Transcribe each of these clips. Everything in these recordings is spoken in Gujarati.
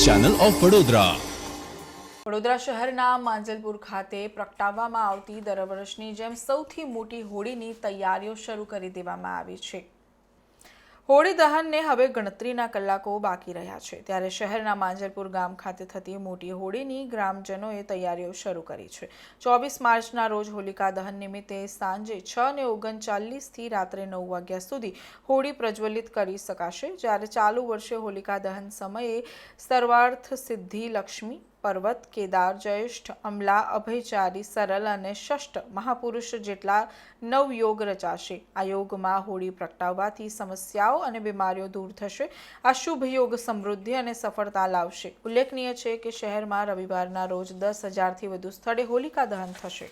Channel of Vadodara. વડોદરા શહેરના માંજલપુર ખાતે પ્રગટાવવામાં આવતી દર વર્ષની જેમ સૌથી મોટી હોળીની તૈયારીઓ શરૂ કરી દેવામાં આવી છે। હોળી દહનને હવે ગણતરીના કલાકો બાકી રહ્યા છે, ત્યારે શહેરના માંજલપુર ગામ ખાતે થતી મોટી હોળીની ગ્રામજનોએ તૈયારીઓ શરૂ કરી છે। 24 માર્ચના રોજ હોલિકા દહન નિમિત્તે સાંજે 6:39થી રાત્રે 9 વાગ્યા સુધી હોળી પ્રજ્વલિત કરી શકાશે, જ્યારે ચાલુ વર્ષે હોલિકા દહન સમયે સર્વાર્થ સિદ્ધિ લક્ષ્મી પર્વત કેદાર જયેષ્ઠ અમલા અભયચારી સરલ અને ષષ્ઠ મહાપુરુષ જેટલા 9 યોગ રચાશે। આ યોગમાં હોળી પ્રગટાવવાથી સમસ્યાઓ અને બીમારીઓ દૂર થશે। આ શુભ યોગ સમૃદ્ધિ અને સફળતા લાવશે। ઉલ્લેખનીય છે કે શહેરમાં રવિવારના રોજ 10,000થી વધુ સ્થળે હોલિકા દહન થશે।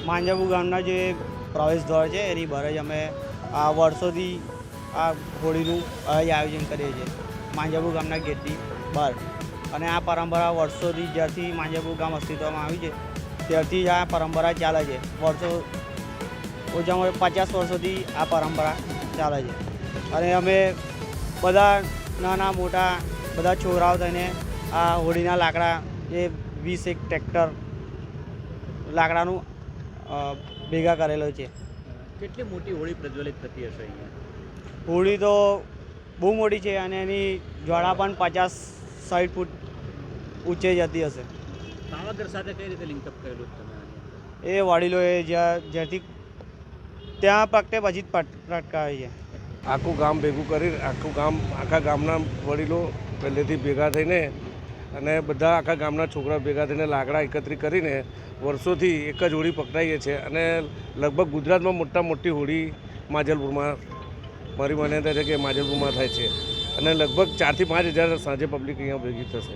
માંજલપુર ગામના જે પ્રવેશ દ્વાર છે એની બહાર જ અમે આ વર્ષોથી આ હોળીનું આયોજન કરીએ છીએ માંજલપુર ગામના ગેટની બહાર। અને આ પરંપરા વર્ષોથી જ્યારથી માંજલપુર ગામ અસ્તિત્વમાં આવ્યું છે ત્યારથી આ પરંપરા ચાલે છે। વર્ષો ઓછામાં ઓછા 50 વર્ષોથી આ પરંપરા ચાલે છે। અને અમે બધા નાના મોટા બધા છોકરાઓ થઈને આ હોળીના લાકડા જે 20 ટ્રેક્ટર લાકડાનું ભેગા કરેલો છે। કેટલી મોટી હોળી પ્રજ્વલિત થતી હશે અહીંયા? હોળી તો બહુ મોટી છે અને એની જ્વાળા પણ 50-60 ફૂટ ઊંચે જતી હશે। પાવાગઢ સાથે કઈ રીતે લિંકઅપ કરેલું તમે? એ વડીલોએ જ્યાંથી ત્યાં પ્રગટે પછી જ પ્રગટાવે છે। આખું ગામ ભેગું કરી આખા ગામના વડીલો પહેલેથી ભેગા થઈને અને બધા આખા ગામના છોકરા ભેગા થઈને લાકડા એકત્રિત કરીને વર્ષોથી એક જ હોળી પકડાઈએ છીએ। અને લગભગ ગુજરાતમાં મોટી હોળી માંજલપુરમાં મારી માન્યતા છે કે માંજલપુરમાં થાય છે। અને લગભગ 4,000 થી 5,000 સાંજે પબ્લિક અહીંયા ભેગી થશે।